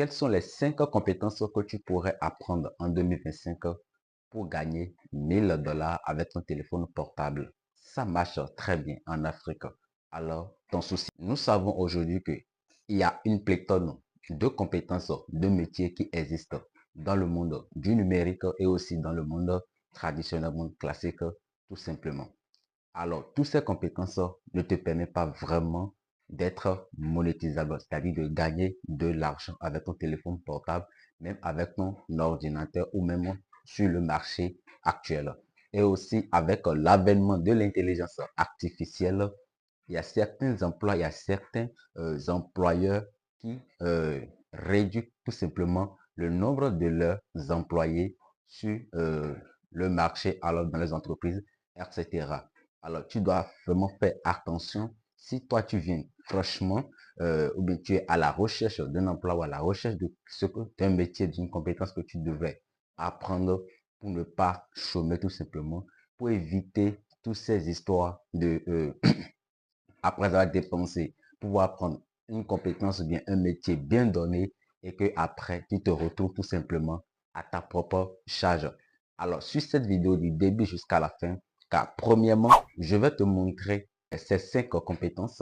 quelles sont les 5 compétences que tu pourrais apprendre en 2025 pour gagner 1000 dollars avec ton téléphone portable? Ça marche très bien en Afrique. Alors, ton souci, nous savons aujourd'hui que il y a une pléthore de compétences, de métiers qui existent dans le monde du numérique et aussi dans le monde traditionnel, monde classique, tout simplement. Alors, toutes ces compétences ne te permettent pas vraiment d'être monétisable, c'est-à-dire de gagner de l'argent avec ton téléphone portable, même avec ton ordinateur ou même sur le marché actuel. Et aussi avec l'avènement de l'intelligence artificielle, il y a certains emplois, il y a certains employeurs qui réduisent tout simplement le nombre de leurs employés sur le marché, alors dans les entreprises, etc. Alors, tu dois vraiment faire attention. Si toi, tu viens franchement, ou bien tu es à la recherche d'un emploi ou à la recherche d'un métier, d'une compétence que tu devrais apprendre pour ne pas chômer tout simplement, pour éviter toutes ces histoires de après avoir dépensé, pouvoir prendre une compétence ou bien un métier bien donné et que après tu te retrouves tout simplement à ta propre charge. Alors, sur cette vidéo du début jusqu'à la fin, car premièrement, je vais te montrer ces 5 compétences.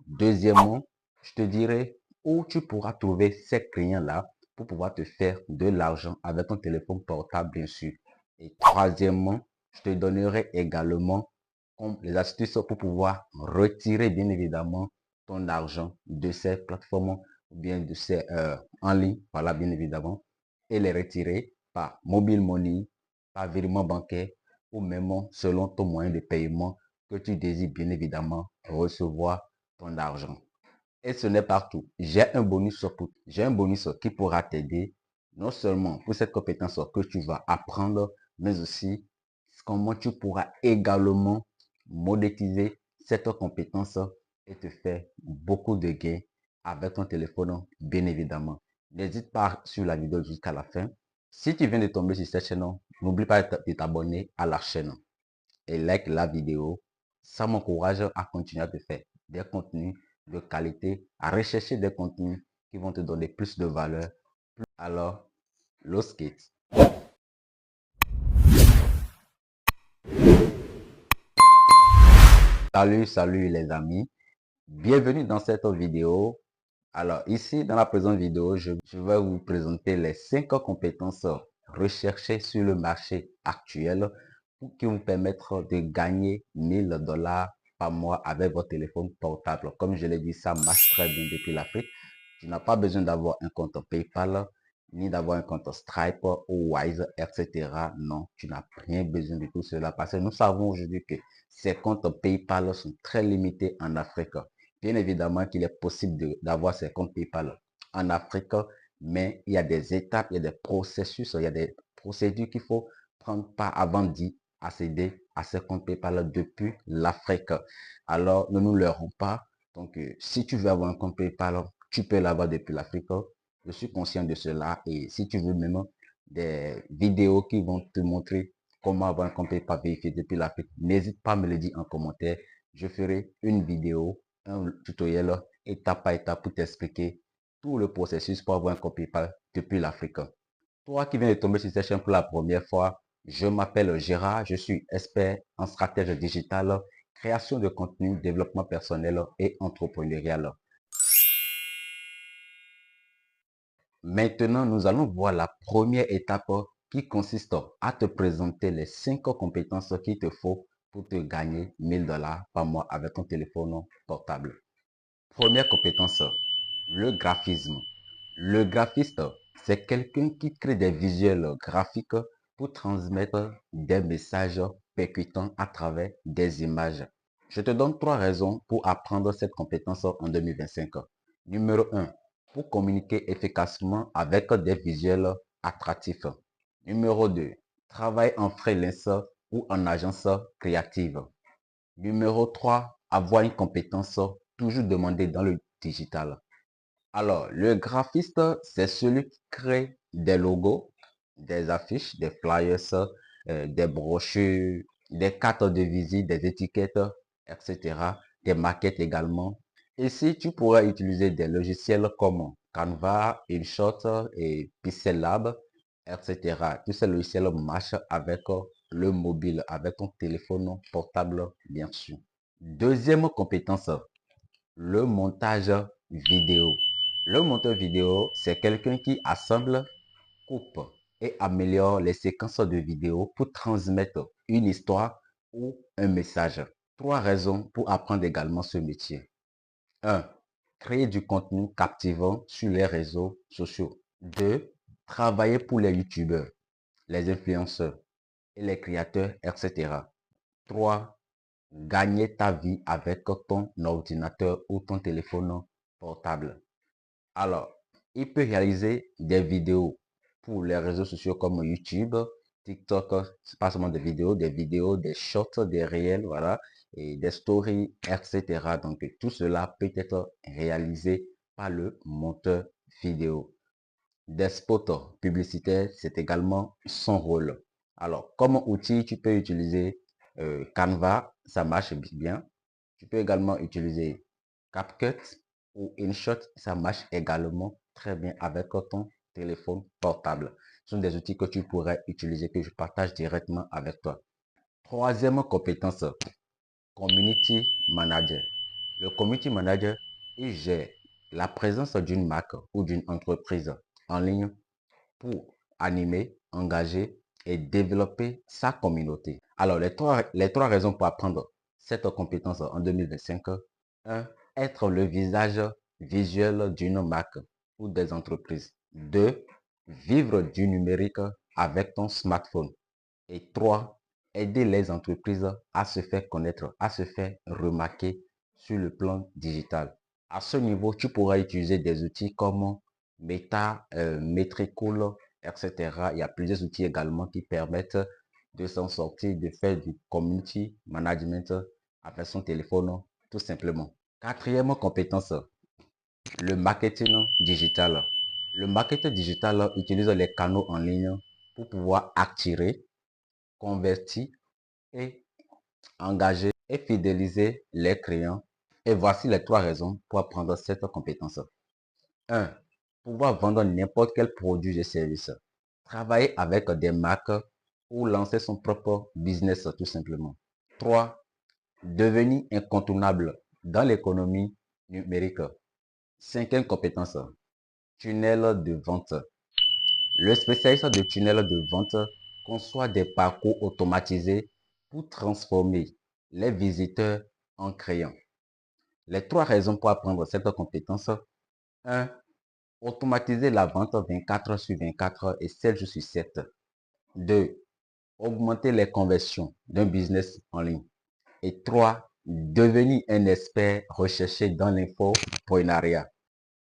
Deuxièmement, je te dirai où tu pourras trouver ces clients-là pour pouvoir te faire de l'argent avec ton téléphone portable, bien sûr. Et troisièmement, je te donnerai également les astuces pour pouvoir retirer, bien évidemment, ton argent de ces plateformes ou bien de ces en ligne, voilà, bien évidemment, et les retirer par mobile money, par virement bancaire ou même selon ton moyen de paiement que tu désires, bien évidemment, recevoir ton argent. Et ce n'est pas tout. J'ai un bonus qui pourra t'aider non seulement pour cette compétence que tu vas apprendre, mais aussi comment tu pourras également monétiser cette compétence et te faire beaucoup de gains avec ton téléphone, bien évidemment. N'hésite pas sur la vidéo jusqu'à la fin. Si tu viens de tomber sur cette chaîne, n'oublie pas de t'abonner à la chaîne et like la vidéo. Ça m'encourage à continuer à te faire des contenus de qualité, à rechercher des contenus qui vont te donner plus de valeur. Alors, los kids. Salut les amis. Bienvenue dans cette vidéo. Alors ici, dans la présente vidéo, je vais vous présenter les 5 compétences recherchées sur le marché actuel pour qui vous permettre de gagner 1000 dollars par mois avec votre téléphone portable. Comme je l'ai dit, ça marche très bien depuis l'Afrique. Tu n'as pas besoin d'avoir un compte PayPal, ni d'avoir un compte Stripe ou Wise, etc. Non, tu n'as rien besoin de tout cela parce que nous savons aujourd'hui que ces comptes PayPal sont très limités en Afrique. Bien évidemment qu'il est possible d'avoir ces comptes PayPal en Afrique, mais il y a des étapes, il y a des processus, il y a des procédures qu'il faut prendre part avant d'y accéder à ces comptes PayPal depuis l'Afrique. Alors, ne nous leurrons pas. Donc, si tu veux avoir un compte PayPal, tu peux l'avoir depuis l'Afrique. Je suis conscient de cela. Et si tu veux même des vidéos qui vont te montrer comment avoir un compte PayPal vérifié depuis l'Afrique, n'hésite pas à me le dire en commentaire. Je ferai une vidéo, un tutoriel étape par étape pour t'expliquer tout le processus pour avoir un compte PayPal depuis l'Afrique. Toi qui viens de tomber sur cette chaîne pour la première fois, je m'appelle Gérard, je suis expert en stratégie digitale, création de contenu, développement personnel et entrepreneurial. Maintenant, nous allons voir la première étape qui consiste à te présenter les 5 compétences qu'il te faut pour te gagner 1000 dollars par mois avec ton téléphone portable. Première compétence, le graphisme. Le graphiste, c'est quelqu'un qui crée des visuels graphiques pour transmettre des messages percutants à travers des images. Je te donne 3 raisons pour apprendre cette compétence en 2025. Numéro 1, pour communiquer efficacement avec des visuels attractifs. Numéro 2, travailler en freelance ou en agence créative. Numéro 3, avoir une compétence toujours demandée dans le digital. Alors, le graphiste, c'est celui qui crée des logos, des affiches, des flyers, des brochures, des cartes de visite, des étiquettes, etc. Des maquettes également. Ici, tu pourras utiliser des logiciels comme Canva, InShot et Pixel Lab, etc. Tous ces logiciels marchent avec le mobile, avec ton téléphone portable, bien sûr. Deuxième compétence, le montage vidéo. Le monteur vidéo, c'est quelqu'un qui assemble, coupe et améliore les séquences de vidéo pour transmettre une histoire ou un message. Trois raisons pour apprendre également ce métier. 1. Créer du contenu captivant sur les réseaux sociaux. 2. Travailler pour les youtubeurs, les influenceurs et les créateurs, etc. 3. Gagner ta vie avec ton ordinateur ou ton téléphone portable. Alors, il peut réaliser des vidéos pour les réseaux sociaux comme YouTube, TikTok, c'est pas seulement des vidéos, des shorts, des réels, voilà, et des stories, etc. Donc, tout cela peut être réalisé par le monteur vidéo. Des spots publicitaires, c'est également son rôle. Alors, comme outil, tu peux utiliser Canva, ça marche bien. Tu peux également utiliser CapCut ou InShot, ça marche également très bien avec ton téléphone portable. Ce sont des outils que tu pourrais utiliser, que je partage directement avec toi. Troisième compétence, Community Manager. Le Community Manager, il gère la présence d'une marque ou d'une entreprise en ligne pour animer, engager et développer sa communauté. Alors, les trois raisons pour apprendre cette compétence en 2025. 1. Être le visage visuel d'une marque ou des entreprises. 2. Vivre du numérique avec ton smartphone. Et 3. Aider les entreprises à se faire connaître, à se faire remarquer sur le plan digital. À ce niveau, tu pourras utiliser des outils comme Meta, Metricool, etc. Il y a plusieurs outils également qui permettent de s'en sortir, de faire du community management avec son téléphone, tout simplement. Quatrième compétence, le marketing digital. Le marketing digital utilise les canaux en ligne pour pouvoir attirer, convertir et engager et fidéliser les clients. Et voici les trois raisons pour apprendre cette compétence. 1. Pouvoir vendre n'importe quel produit et service. Travailler avec des marques ou lancer son propre business tout simplement. 3. Devenir incontournable dans l'économie numérique. Cinquième compétence, tunnel de vente. Le spécialiste de tunnel de vente conçoit des parcours automatisés pour transformer les visiteurs en clients. Les trois raisons pour apprendre cette compétence. 1. Automatiser la vente 24 sur 24 et 7 jours sur 7. 2. Augmenter les conversions d'un business en ligne. Et 3. Devenir un expert recherché dans l'infoprenariat.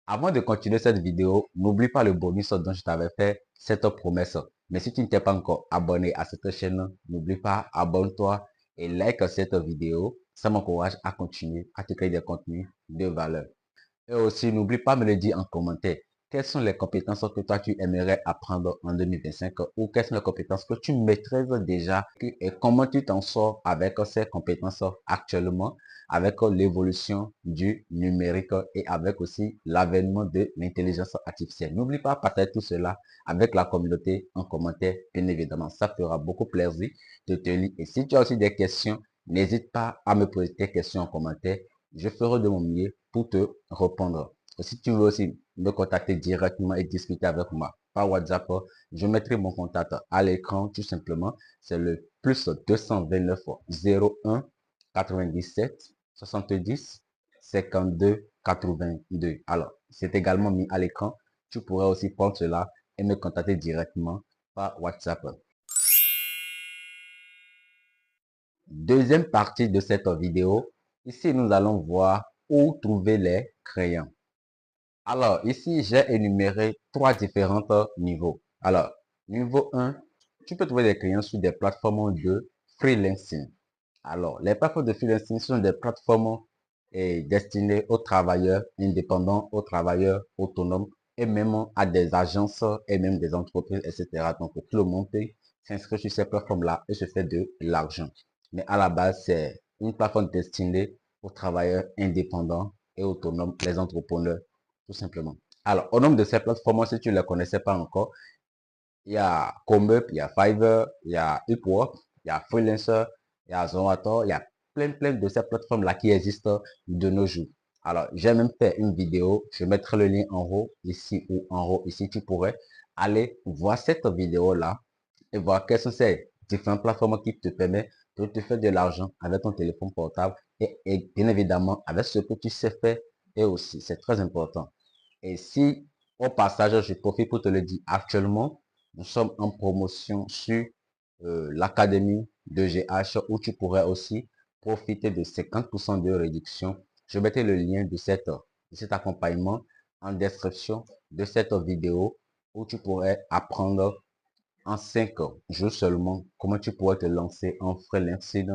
Avant de continuer cette vidéo, n'oublie pas le bonus dont je t'avais fait cette promesse. Mais si tu ne t'es pas encore abonné à cette chaîne, n'oublie pas, abonne-toi et like cette vidéo. Ça m'encourage à continuer à te créer des contenus de valeur. Et aussi, n'oublie pas de me le dire en commentaire. Quelles sont les compétences que toi, tu aimerais apprendre en 2025 ou quelles sont les compétences que tu maîtrises déjà et comment tu t'en sors avec ces compétences actuellement, avec l'évolution du numérique et avec aussi l'avènement de l'intelligence artificielle. N'oublie pas de partager tout cela avec la communauté en commentaire, bien évidemment. Ça fera beaucoup plaisir de te lire. Et si tu as aussi des questions, n'hésite pas à me poser tes questions en commentaire. Je ferai de mon mieux pour te répondre. Et si tu veux aussi me contacter directement et discuter avec moi par WhatsApp, je mettrai mon contact à l'écran tout simplement. C'est le plus 229 01 97 70 52 82. Alors, c'est également mis à l'écran. Tu pourrais aussi prendre cela et me contacter directement par WhatsApp. Deuxième partie de cette vidéo. Ici, nous allons voir où trouver les crayons. Alors, ici, j'ai énuméré trois différents niveaux. Alors, niveau 1, tu peux trouver des clients sur des plateformes de freelancing. Alors, les plateformes de freelancing sont des plateformes destinées aux travailleurs indépendants, aux travailleurs autonomes et même à des agences et même des entreprises, etc. Donc, tout le monde peut s'inscrire sur ces plateformes-là et se faire de l'argent. Mais à la base, c'est une plateforme destinée aux travailleurs indépendants et autonomes, les entrepreneurs, tout simplement. Alors, au nombre de ces plateformes, si tu ne les connaissais pas encore, il y a Comeup, il y a Fiverr, il y a Upwork, il y a Freelancer, il y a Zomato, il y a plein de ces plateformes-là qui existent de nos jours. Alors, j'ai même fait une vidéo, je mettrai le lien en haut ici ou en haut ici. Tu pourrais aller voir cette vidéo-là et voir quelles sont ces différentes plateformes qui te permettent de te faire de l'argent avec ton téléphone portable et bien évidemment avec ce que tu sais faire et aussi, c'est très important. Et si au passage, je profite pour te le dire, actuellement, nous sommes en promotion sur l'académie de GH où tu pourrais aussi profiter de 50% de réduction. Je mettrai le lien de cet accompagnement en description de cette vidéo où tu pourrais apprendre en 5 jours seulement comment tu pourrais te lancer en freelancing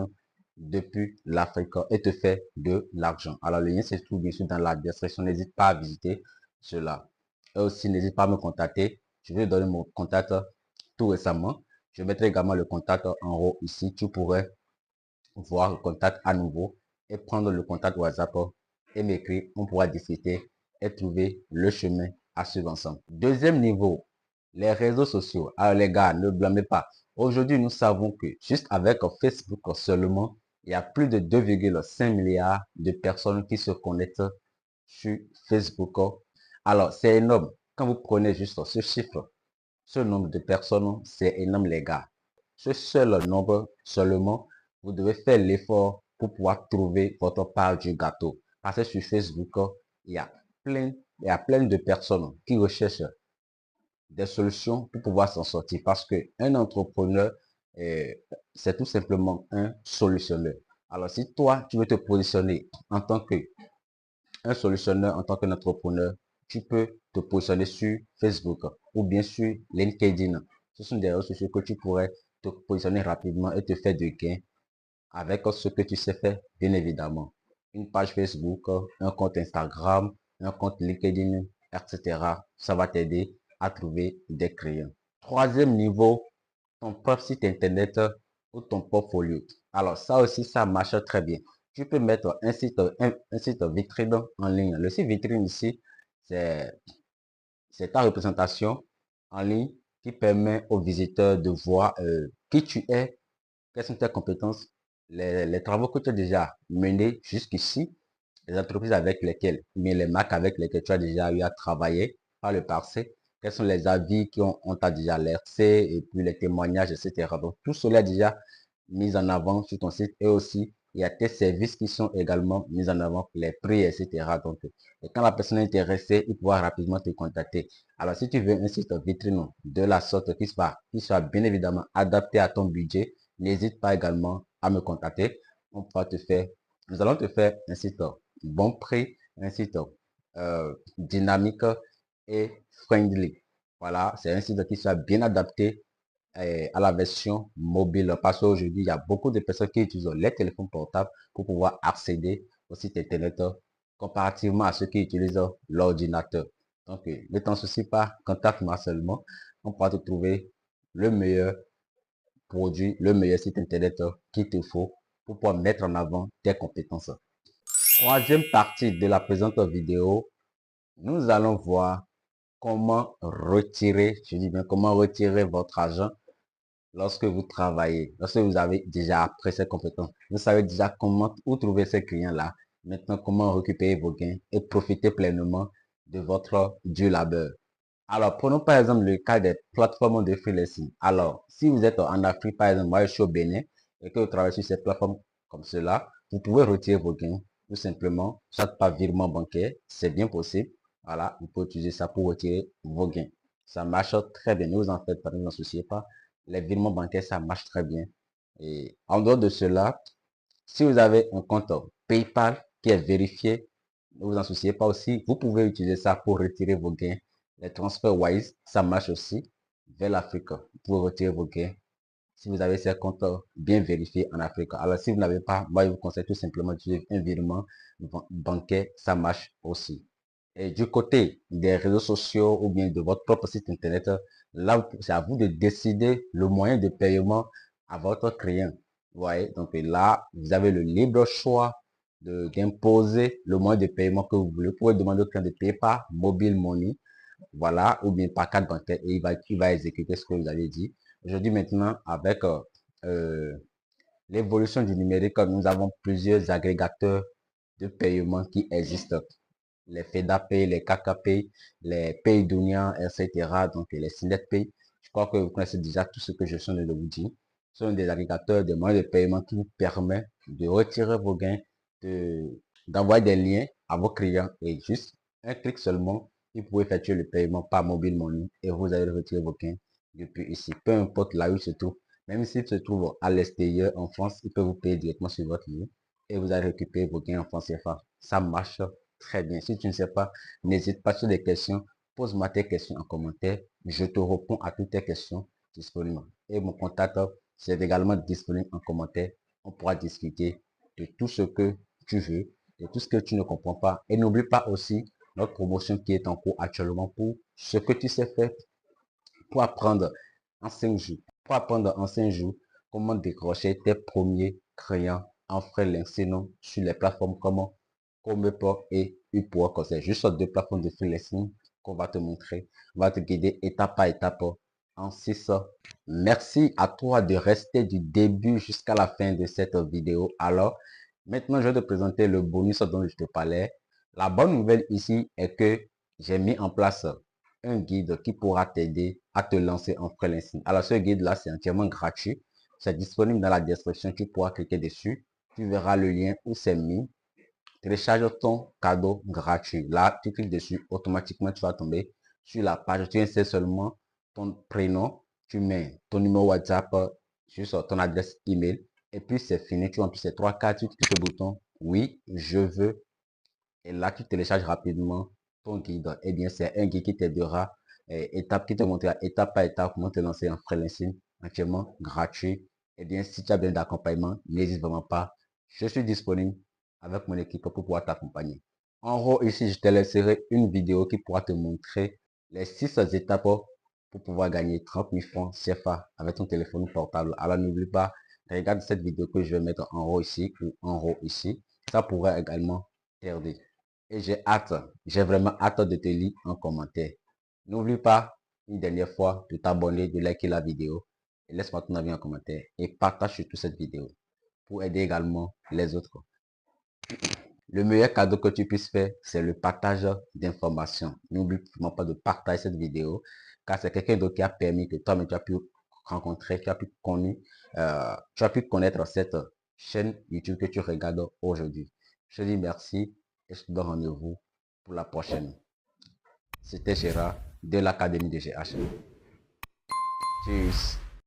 depuis l'Afrique et te faire de l'argent. Alors, le lien se trouve bien sûr dans la description. N'hésite pas à visiter cela. Et aussi, n'hésite pas à me contacter. Je vais donner mon contact tout récemment. Je mettrai également le contact en haut ici. Tu pourrais voir le contact à nouveau et prendre le contact WhatsApp et m'écrire. On pourra discuter et trouver le chemin à suivre ensemble. Deuxième niveau, les réseaux sociaux. Alors les gars, ne blâmez pas. Aujourd'hui, nous savons que juste avec Facebook seulement, il y a plus de 2,5 milliards de personnes qui se connectent sur Facebook. Alors, c'est énorme. Quand vous prenez juste ce chiffre, ce nombre de personnes, c'est énorme les gars. Ce seul nombre seulement, vous devez faire l'effort pour pouvoir trouver votre part du gâteau. Parce que sur Facebook, il y a plein de personnes qui recherchent des solutions pour pouvoir s'en sortir. Parce qu'un entrepreneur, c'est tout simplement un solutionneur. Alors, si toi, tu veux te positionner en tant qu'un solutionneur, en tant qu'un entrepreneur, tu peux te positionner sur Facebook ou bien sur LinkedIn. Ce sont des réseaux sociaux que tu pourrais te positionner rapidement et te faire du gain avec ce que tu sais faire, bien évidemment. Une page Facebook, un compte Instagram, un compte LinkedIn, etc. Ça va t'aider à trouver des clients. Troisième niveau, ton propre site internet ou ton portfolio. Alors ça aussi, ça marche très bien. Tu peux mettre un site vitrine en ligne. Le site vitrine ici, c'est ta représentation en ligne qui permet aux visiteurs de voir qui tu es, quelles sont tes compétences, les travaux que tu as déjà menés jusqu'ici, les entreprises avec lesquelles, mais les marques avec lesquelles tu as déjà eu à travailler par le passé, quels sont les avis on t'a déjà alerté, et puis les témoignages, etc. Donc, tout cela est déjà mis en avant sur ton site et aussi, il y a tes services qui sont également mis en avant, les prix, etc. Donc, et quand la personne est intéressée, il pourra rapidement te contacter. Alors, si tu veux un site vitrine de la sorte qui soit bien évidemment adapté à ton budget, n'hésite pas également à me contacter. On pourra te faire, nous allons te faire un site bon prix, un site dynamique et friendly. Voilà, c'est un site qui soit bien adapté à la version mobile. Parce qu'aujourd'hui, il y a beaucoup de personnes qui utilisent les téléphones portables pour pouvoir accéder au site internet comparativement à ceux qui utilisent l'ordinateur. Donc, ne t'en soucie pas, contacte-moi seulement. On pourra te trouver le meilleur produit, le meilleur site internet qu'il te faut pour pouvoir mettre en avant tes compétences. Troisième partie de la présente vidéo, nous allons voir comment retirer, je dis bien comment retirer votre argent lorsque vous travaillez, lorsque vous avez déjà appris ces compétences. Vous savez déjà comment, où trouver ces clients-là. Maintenant, comment récupérer vos gains et profiter pleinement de votre du labeur. Alors, prenons par exemple le cas des plateformes de freelancing. Alors, si vous êtes en Afrique, par exemple, moi je suis au Bénin et que vous travaillez sur ces plateformes comme cela, vous pouvez retirer vos gains tout simplement, soit par virement bancaire, c'est bien possible. Voilà, vous pouvez utiliser ça pour retirer vos gains. Ça marche très bien. Ne vous en faites pas, ne vous en souciez pas. Les virements bancaires, ça marche très bien. Et en dehors de cela, si vous avez un compte PayPal qui est vérifié, ne vous en souciez pas aussi. Vous pouvez utiliser ça pour retirer vos gains. Les transferts Wise, ça marche aussi vers l'Afrique. Vous pouvez retirer vos gains si vous avez ces comptes bien vérifiés en Afrique. Alors, si vous n'avez pas, moi, je vous conseille tout simplement d'utiliser un virement bancaire. Ça marche aussi. Et du côté des réseaux sociaux ou bien de votre propre site internet, là, c'est à vous de décider le moyen de paiement à votre client. Vous voyez, donc là, vous avez le libre choix d'imposer le moyen de paiement que vous voulez. Vous pouvez demander au client de payer par mobile money, voilà, ou bien par carte bancaire, et il va exécuter ce que vous avez dit. Je dis maintenant, avec l'évolution du numérique, nous avons plusieurs agrégateurs de paiement qui existent. Les FEDAPay, les KKPay, les Paydunia, etc. Donc les SynetPay. Je crois que vous connaissez déjà tout ce que je suis de vous dire. Ce sont des agrégateurs de moyens de paiement qui vous permettent de retirer vos gains, d'envoyer des liens à vos clients et juste un clic seulement, vous pouvez effectuer le paiement par mobile money et vous allez retirer vos gains depuis ici. Peu importe là où il se trouve, même s'il se trouve à l'extérieur, en France, il peut vous payer directement sur votre ligne et vous allez récupérer vos gains en France CFA. Ça marche très bien. Si tu ne sais pas, n'hésite pas sur des questions. Pose-moi tes questions en commentaire. Je te réponds à toutes tes questions disponibles. Et mon contact, c'est également disponible en commentaire. On pourra discuter de tout ce que tu veux, de tout ce que tu ne comprends pas. Et n'oublie pas aussi notre promotion qui est en cours actuellement pour ce que tu sais faire pour apprendre en 5 jours. Pour apprendre en 5 jours comment décrocher tes premiers clients en freelancing sur les plateformes comme Comeport et Upwork. C'est juste 2 plateformes de freelancing qu'on va te montrer. On va te guider étape par étape en 6 heures. Merci à toi de rester du début jusqu'à la fin de cette vidéo. Alors, maintenant, je vais te présenter le bonus dont je te parlais. La bonne nouvelle ici est que j'ai mis en place un guide qui pourra t'aider à te lancer en freelancing. Alors, ce guide-là, c'est entièrement gratuit. C'est disponible dans la description. Tu pourras cliquer dessus. Tu verras le lien où c'est mis. Télécharge ton cadeau gratuit. Là, tu cliques dessus. Automatiquement, tu vas tomber sur la page. Tu insères seulement ton prénom. Tu mets ton numéro WhatsApp, juste ton adresse email. Et puis, c'est fini. Tu remplis ces 3 cartes. Tu cliques sur le bouton. Oui, je veux. Et là, tu télécharges rapidement ton guide. Eh bien, c'est un guide qui t'aidera, qui te montrera étape par étape comment te lancer en freelancing, entièrement gratuit. Eh bien, si tu as besoin d'accompagnement, n'hésite vraiment pas. Je suis disponible avec mon équipe pour pouvoir t'accompagner. En haut, ici, je te laisserai une vidéo qui pourra te montrer les 6 étapes pour pouvoir gagner 30 000 francs CFA avec ton téléphone portable. Alors, n'oublie pas, regarde cette vidéo que je vais mettre en haut ici ou en haut ici. Ça pourrait également t'aider. Et j'ai vraiment hâte de te lire en commentaire. N'oublie pas, une dernière fois, de t'abonner, de liker la vidéo. Et laisse-moi ton avis en commentaire. Et partage surtout cette vidéo pour aider également les autres. Le meilleur cadeau que tu puisses faire, c'est le partage d'informations. N'oublie vraiment pas de partager cette vidéo, car c'est quelqu'un d'autre qui a permis que toi-même tu as pu rencontrer, tu as pu connaître cette chaîne YouTube que tu regardes aujourd'hui. Je te dis merci et je te donne rendez-vous pour la prochaine. C'était Gérard de l'Académie de GH. Tschüss.